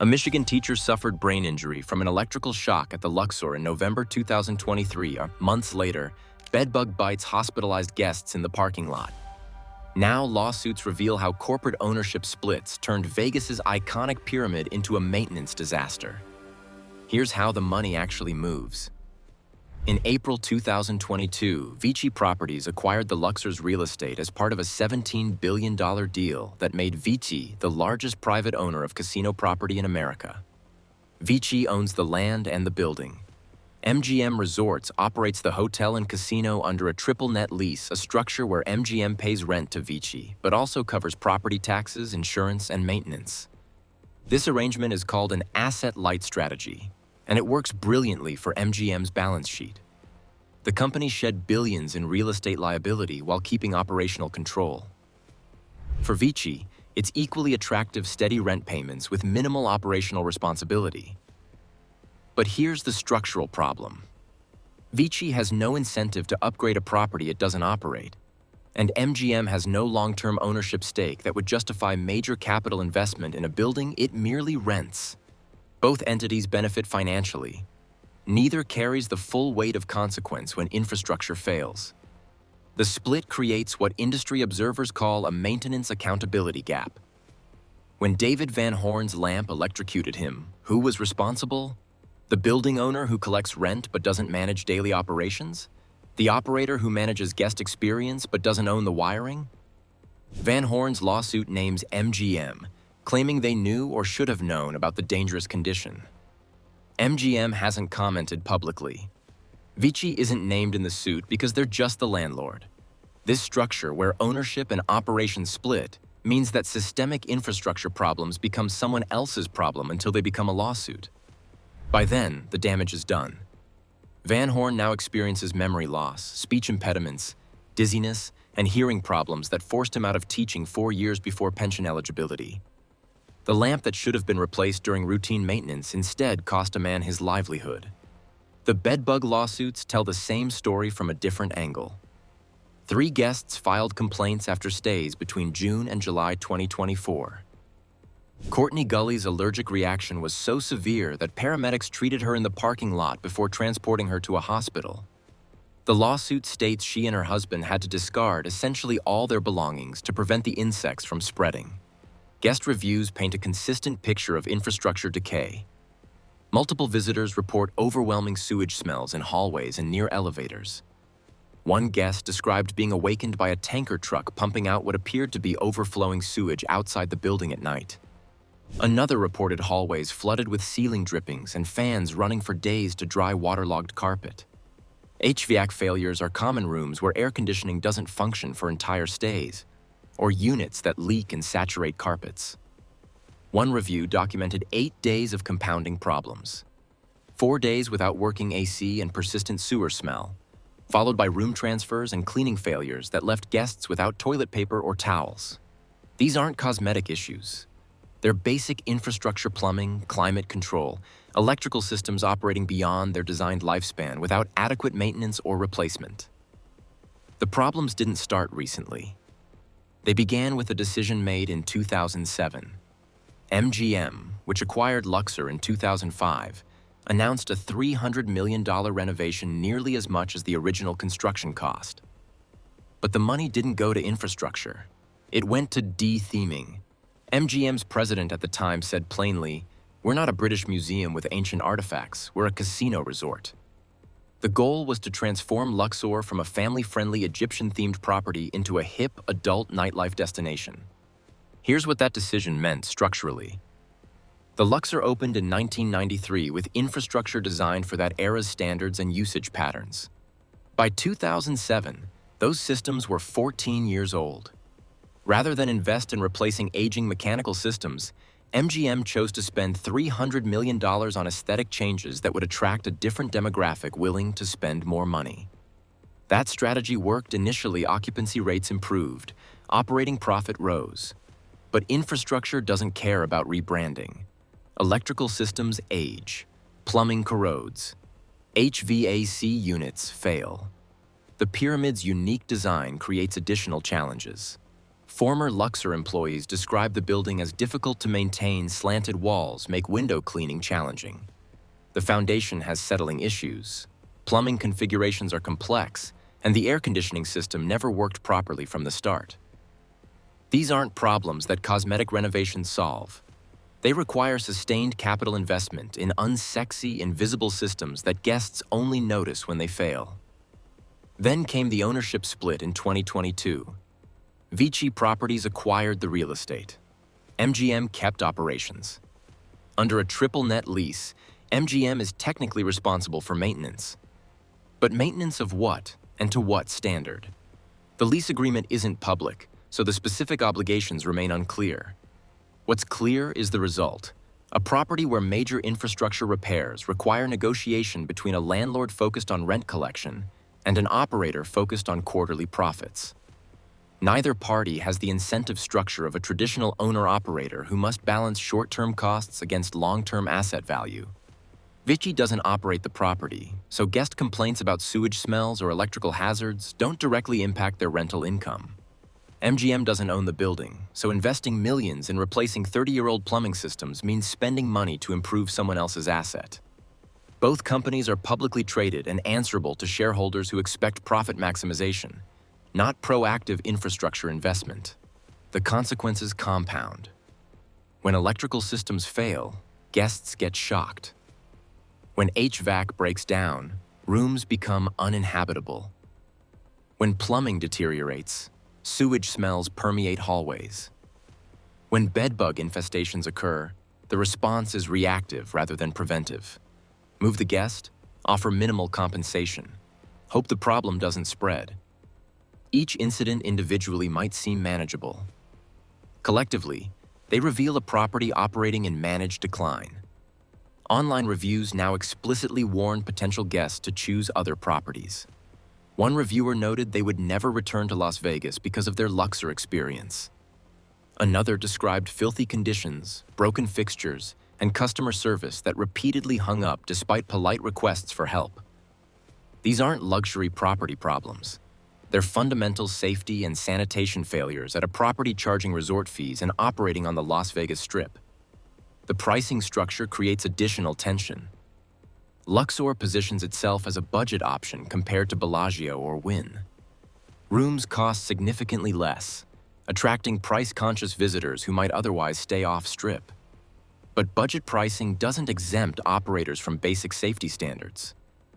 A Michigan teacher suffered brain injury from an electrical shock at the Luxor in November 2023. Months later, bedbug bites hospitalized guests in the parking lot. Now lawsuits reveal how corporate ownership splits turned Vegas's iconic pyramid into a maintenance disaster. Here's how the money actually moves. In April 2022, VICI Properties acquired the Luxor's real estate as part of a $17 billion deal that made VICI the largest private owner of casino property in America. VICI owns the land and the building. MGM Resorts operates the hotel and casino under a triple net lease, a structure where MGM pays rent to VICI, but also covers property taxes, insurance, and maintenance. This arrangement is called an asset-light strategy, and it works brilliantly for MGM's balance sheet. The company shed billions in real estate liability while keeping operational control. For VICI, it's equally attractive steady rent payments with minimal operational responsibility. But here's the structural problem. VICI has no incentive to upgrade a property it doesn't operate, and MGM has no long-term ownership stake that would justify major capital investment in a building it merely rents. Both entities benefit financially. Neither carries the full weight of consequence when infrastructure fails. The split creates what industry observers call a maintenance accountability gap. When David Van Horn's lamp electrocuted him, who was responsible? The building owner who collects rent but doesn't manage daily operations? The operator who manages guest experience but doesn't own the wiring? Van Horn's lawsuit names MGM, claiming they knew or should have known about the dangerous condition. MGM hasn't commented publicly. VICI isn't named in the suit because they're just the landlord. This structure, where ownership and operations split, means that systemic infrastructure problems become someone else's problem until they become a lawsuit. By then, the damage is done. Van Horn now experiences memory loss, speech impediments, dizziness, and hearing problems that forced him out of teaching 4 years before pension eligibility. The lamp that should have been replaced during routine maintenance instead cost a man his livelihood. The bedbug lawsuits tell the same story from a different angle. 3 guests filed complaints after stays between June and July 2024. Courtney Gully's allergic reaction was so severe that paramedics treated her in the parking lot before transporting her to a hospital. The lawsuit states she and her husband had to discard essentially all their belongings to prevent the insects from spreading. Guest reviews paint a consistent picture of infrastructure decay. Multiple visitors report overwhelming sewage smells in hallways and near elevators. One guest described being awakened by a tanker truck pumping out what appeared to be overflowing sewage outside the building at night. Another reported hallways flooded with ceiling drippings and fans running for days to dry waterlogged carpet. HVAC failures are common rooms where air conditioning doesn't function for entire stays, or units that leak and saturate carpets. One review documented 8 days of compounding problems. 4 days without working AC and persistent sewer smell, followed by room transfers and cleaning failures that left guests without toilet paper or towels. These aren't cosmetic issues. They're basic infrastructure plumbing, climate control, electrical systems operating beyond their designed lifespan without adequate maintenance or replacement. The problems didn't start recently. They began with a decision made in 2007. MGM, which acquired Luxor in 2005, announced a $300 million renovation, nearly as much as the original construction cost. But the money didn't go to infrastructure. It went to de-theming. MGM's president at the time said plainly, "We're not a British museum with ancient artifacts, we're a casino resort." The goal was to transform Luxor from a family-friendly Egyptian-themed property into a hip, adult nightlife destination. Here's what that decision meant structurally. The Luxor opened in 1993 with infrastructure designed for that era's standards and usage patterns. By 2007, those systems were 14 years old. Rather than invest in replacing aging mechanical systems, MGM chose to spend $300 million on aesthetic changes that would attract a different demographic willing to spend more money. That strategy worked initially. Occupancy rates improved, operating profit rose. But infrastructure doesn't care about rebranding. Electrical systems age, plumbing corrodes, HVAC units fail. The pyramid's unique design creates additional challenges. Former Luxor employees describe the building as difficult to maintain. Slanted walls make window cleaning challenging. The foundation has settling issues. Plumbing configurations are complex, and the air conditioning system never worked properly from the start. These aren't problems that cosmetic renovations solve. They require sustained capital investment in unsexy, invisible systems that guests only notice when they fail. Then came the ownership split in 2022. VICI Properties acquired the real estate. MGM kept operations. Under a triple net lease, MGM is technically responsible for maintenance. But maintenance of what, and to what standard? The lease agreement isn't public, so the specific obligations remain unclear. What's clear is the result: a property where major infrastructure repairs require negotiation between a landlord focused on rent collection and an operator focused on quarterly profits. Neither party has the incentive structure of a traditional owner-operator who must balance short-term costs against long-term asset value. VICI doesn't operate the property, so guest complaints about sewage smells or electrical hazards don't directly impact their rental income. MGM doesn't own the building, so investing millions in replacing 30-year-old plumbing systems means spending money to improve someone else's asset. Both companies are publicly traded and answerable to shareholders who expect profit maximization, not proactive infrastructure investment. The consequences compound. When electrical systems fail, guests get shocked. When HVAC breaks down, rooms become uninhabitable. When plumbing deteriorates, sewage smells permeate hallways. When bedbug infestations occur, the response is reactive rather than preventive. Move the guest, offer minimal compensation. Hope the problem doesn't spread. Each incident individually might seem manageable. Collectively, they reveal a property operating in managed decline. Online reviews now explicitly warn potential guests to choose other properties. One reviewer noted they would never return to Las Vegas because of their Luxor experience. Another described filthy conditions, broken fixtures, and customer service that repeatedly hung up despite polite requests for help. These aren't luxury property problems. They're fundamental safety and sanitation failures at a property charging resort fees and operating on the Las Vegas Strip. The pricing structure creates additional tension. Luxor positions itself as a budget option compared to Bellagio or Wynn. Rooms cost significantly less, attracting price-conscious visitors who might otherwise stay off-strip. But budget pricing doesn't exempt operators from basic safety standards.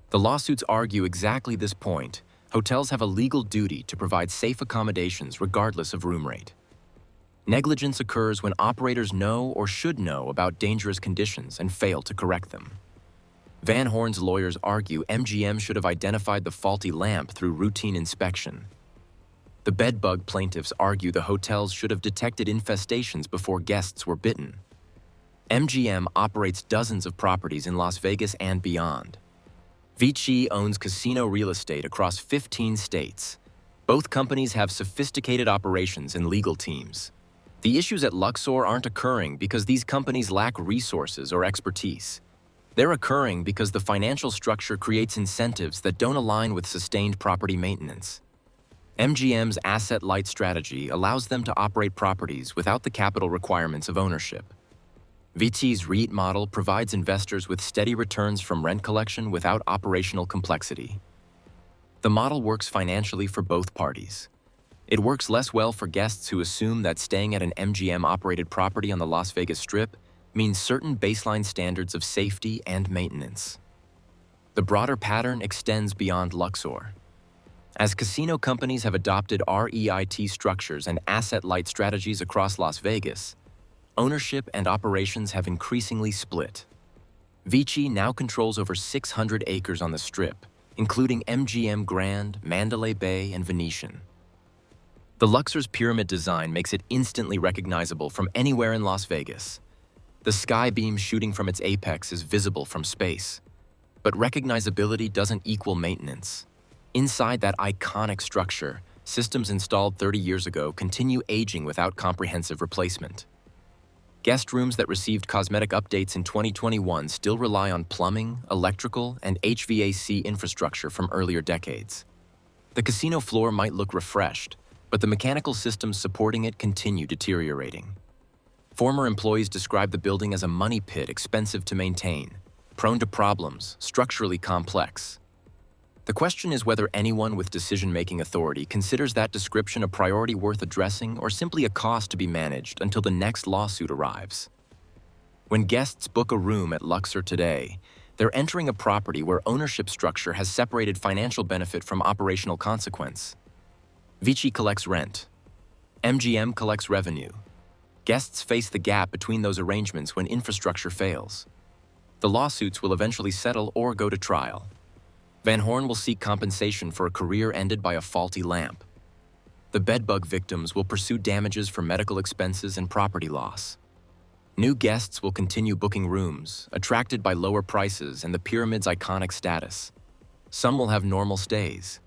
The lawsuits argue exactly this point. Hotels have a legal duty to provide safe accommodations regardless of room rate. Negligence occurs when operators know or should know about dangerous conditions and fail to correct them. Van Horn's lawyers argue MGM should have identified the faulty lamp through routine inspection. The bedbug plaintiffs argue the hotels should have detected infestations before guests were bitten. MGM operates dozens of properties in Las Vegas and beyond. VICI owns casino real estate across 15 states. Both companies have sophisticated operations and legal teams. The issues at Luxor aren't occurring because these companies lack resources or expertise. They're occurring because the financial structure creates incentives that don't align with sustained property maintenance. MGM's asset-light strategy allows them to operate properties without the capital requirements of ownership. VICI's REIT model provides investors with steady returns from rent collection without operational complexity. The model works financially for both parties. It works less well for guests who assume that staying at an MGM-operated property on the Las Vegas Strip means certain baseline standards of safety and maintenance. The broader pattern extends beyond Luxor. As casino companies have adopted REIT structures and asset-light strategies across Las Vegas, ownership and operations have increasingly split. VICI now controls over 600 acres on the Strip, including MGM Grand, Mandalay Bay, and Venetian. The Luxor's pyramid design makes it instantly recognizable from anywhere in Las Vegas. The sky beam shooting from its apex is visible from space. But recognizability doesn't equal maintenance. Inside that iconic structure, systems installed 30 years ago continue aging without comprehensive replacement. Guest rooms that received cosmetic updates in 2021 still rely on plumbing, electrical, and HVAC infrastructure from earlier decades. The casino floor might look refreshed, but the mechanical systems supporting it continue deteriorating. Former employees describe the building as a money pit expensive to maintain, prone to problems, structurally complex. The question is whether anyone with decision-making authority considers that description a priority worth addressing or simply a cost to be managed until the next lawsuit arrives. When guests book a room at Luxor today, they're entering a property where ownership structure has separated financial benefit from operational consequence. VICI collects rent. MGM collects revenue. Guests face the gap between those arrangements when infrastructure fails. The lawsuits will eventually settle or go to trial. Van Horn will seek compensation for a career ended by a faulty lamp. The bedbug victims will pursue damages for medical expenses and property loss. New guests will continue booking rooms, attracted by lower prices and the pyramid's iconic status. Some will have normal stays.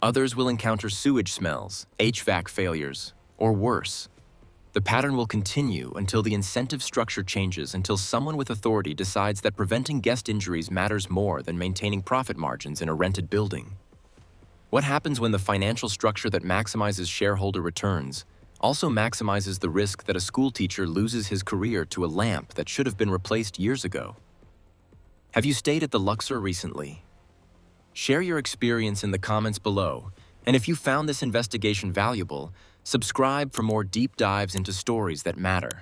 Others will encounter sewage smells, HVAC failures, or worse. The pattern will continue until the incentive structure changes, until someone with authority decides that preventing guest injuries matters more than maintaining profit margins in a rented building. What happens when the financial structure that maximizes shareholder returns also maximizes the risk that a school teacher loses his career to a lamp that should have been replaced years ago? Have you stayed at the Luxor recently? Share your experience in the comments below, and if you found this investigation valuable, subscribe for more deep dives into stories that matter.